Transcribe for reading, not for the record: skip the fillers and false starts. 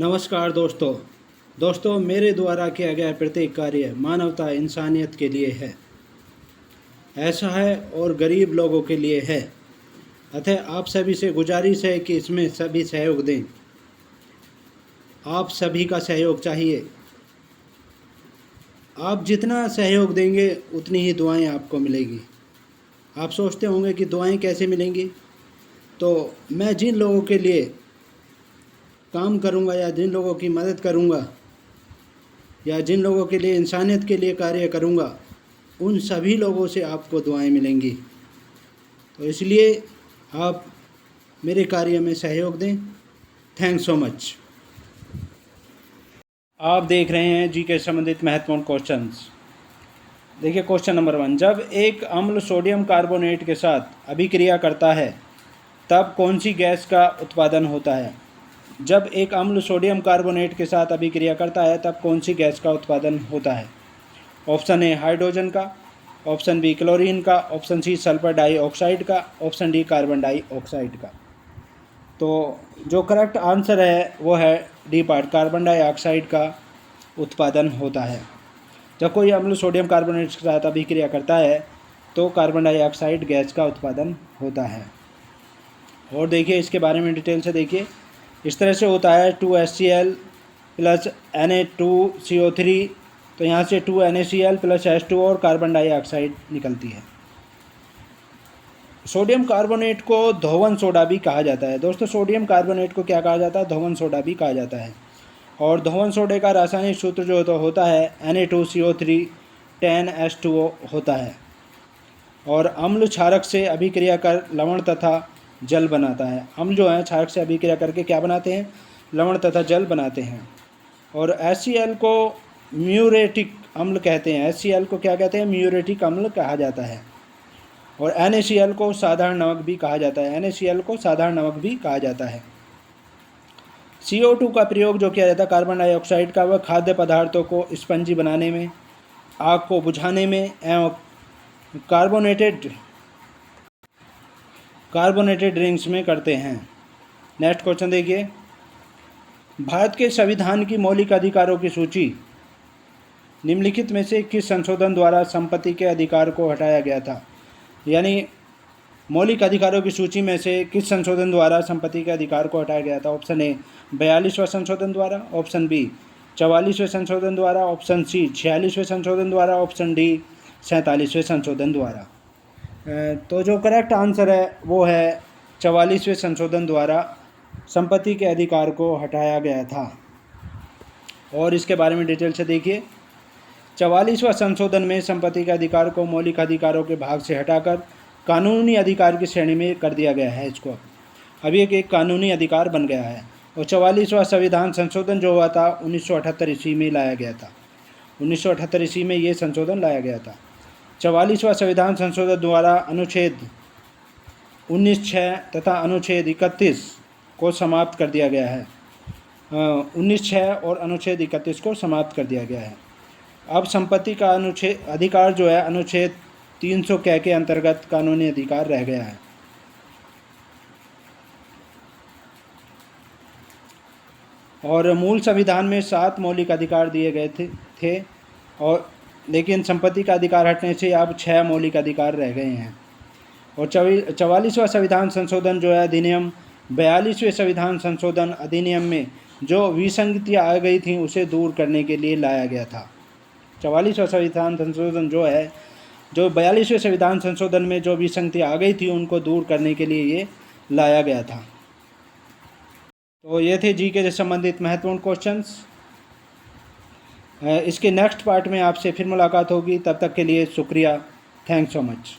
नमस्कार दोस्तों मेरे द्वारा किया गया प्रत्येक कार्य मानवता इंसानियत के लिए है, ऐसा है और गरीब लोगों के लिए है। अतः आप सभी से गुजारिश है कि इसमें सभी सहयोग दें। आप सभी का सहयोग चाहिए। आप जितना सहयोग देंगे उतनी ही दुआएं आपको मिलेगी। आप सोचते होंगे कि दुआएं कैसे मिलेंगी, तो मैं जिन लोगों के लिए काम करूंगा या जिन लोगों की मदद करूंगा या जिन लोगों के लिए इंसानियत के लिए कार्य करूंगा, उन सभी लोगों से आपको दुआएं मिलेंगी। तो इसलिए आप मेरे कार्य में सहयोग दें। Thanks so much. आप देख रहे हैं जी के संबंधित महत्वपूर्ण क्वेश्चंस। देखिए क्वेश्चन नंबर 1, जब एक अम्ल सोडियम कार्बोनेट के साथ अभिक्रिया करता है तब कौन सी गैस का उत्पादन होता है? जब एक अम्ल सोडियम कार्बोनेट के साथ अभिक्रिया करता है तब कौन सी गैस का उत्पादन होता है? ऑप्शन ए हाइड्रोजन का, ऑप्शन बी क्लोरीन का, ऑप्शन सी सल्फर डाइऑक्साइड का, ऑप्शन डी कार्बन डाइऑक्साइड का। तो जो करेक्ट आंसर है वो है डी पार्ट, कार्बन डाइऑक्साइड का उत्पादन होता है। जब कोई अम्ल सोडियम कार्बोनेट के साथ अभिक्रिया करता है तो कार्बन डाइऑक्साइड गैस का उत्पादन होता है। और देखिए इसके बारे में डिटेल से देखिए, इस तरह से होता है 2HCl प्लस Na2CO3, तो यहाँ से 2NaCl प्लस H2 और कार्बन डाइऑक्साइड निकलती है। सोडियम कार्बोनेट को धोवन सोडा भी कहा जाता है। दोस्तों सोडियम कार्बोनेट को क्या कहा जाता है? धोवन सोडा भी कहा जाता है। और धोवन सोडे का रासायनिक सूत्र जो तो होता है Na2CO3 10H2O होता है। और अम्ल क्षारक से अभिक्रिया कर लवण तथा जल बनाता है। अम्ल जो है क्षारक से अभिक्रिया करके क्या बनाते हैं? लवण तथा जल बनाते हैं। और HCl को म्यूरेटिक अम्ल कहते हैं। HCl को क्या कहते हैं? म्यूरेटिक अम्ल कहा जाता है। और NaCl को साधारण नमक भी कहा जाता है। NaCl को साधारण नमक भी कहा जाता है। CO2 का प्रयोग जो किया जाता है कार्बन डाइऑक्साइड का, वह खाद्य पदार्थों को स्पंजी बनाने में, आग को बुझाने में एवं कार्बोनेटेड ड्रिंक्स में करते हैं। नेक्स्ट क्वेश्चन देखिए, भारत के संविधान की मौलिक अधिकारों की सूची निम्नलिखित में से किस संशोधन द्वारा संपत्ति के अधिकार को हटाया गया था? यानी मौलिक अधिकारों की सूची में से किस संशोधन द्वारा संपत्ति के अधिकार को हटाया गया था? ऑप्शन ए 42वें संशोधन द्वारा, ऑप्शन बी 44वें संशोधन द्वारा, ऑप्शन सी 46वें संशोधन द्वारा, ऑप्शन डी 47वें संशोधन द्वारा। तो जो करेक्ट आंसर है वो है 44वें संशोधन द्वारा संपत्ति के अधिकार को हटाया गया था। और इसके बारे में डिटेल से देखिए, 44वां संशोधन में संपत्ति के अधिकार को मौलिक अधिकारों के भाग से हटाकर कानूनी अधिकार की श्रेणी में कर दिया गया है। इसको अभी एक कानूनी अधिकार बन गया है। और 44वां संविधान संशोधन जो हुआ था 1978 ईस्वी में लाया गया था। 1978 ईस्वी में ये संशोधन लाया गया था। 44वां संविधान संशोधन द्वारा अनुच्छेद 19(6) तथा अनुच्छेद 31 को समाप्त कर दिया गया है। 19(6) और अनुच्छेद 31 को समाप्त कर दिया गया है। अब संपत्ति का अधिकार जो है अनुच्छेद 300 के अंतर्गत कानूनी अधिकार रह गया है। और मूल संविधान में 7 मौलिक अधिकार दिए गए थे और लेकिन संपत्ति का अधिकार हटने से अब 6 मौलिक अधिकार रह गए हैं। और 44वां संविधान संशोधन जो है अधिनियम 42वें संविधान संशोधन अधिनियम में जो विसंगतियाँ आ गई थी उसे दूर करने के लिए लाया गया था। 44वां संविधान संशोधन जो है, जो 42वें संविधान संशोधन में जो विसंगतियाँ आ गई थी उनको दूर करने के लिए ये लाया गया था। तो ये थे जीके से संबंधित महत्वपूर्ण क्वेश्चंस। इसके नेक्स्ट पार्ट में आपसे फिर मुलाकात होगी। तब तक के लिए शुक्रिया। Thanks so much.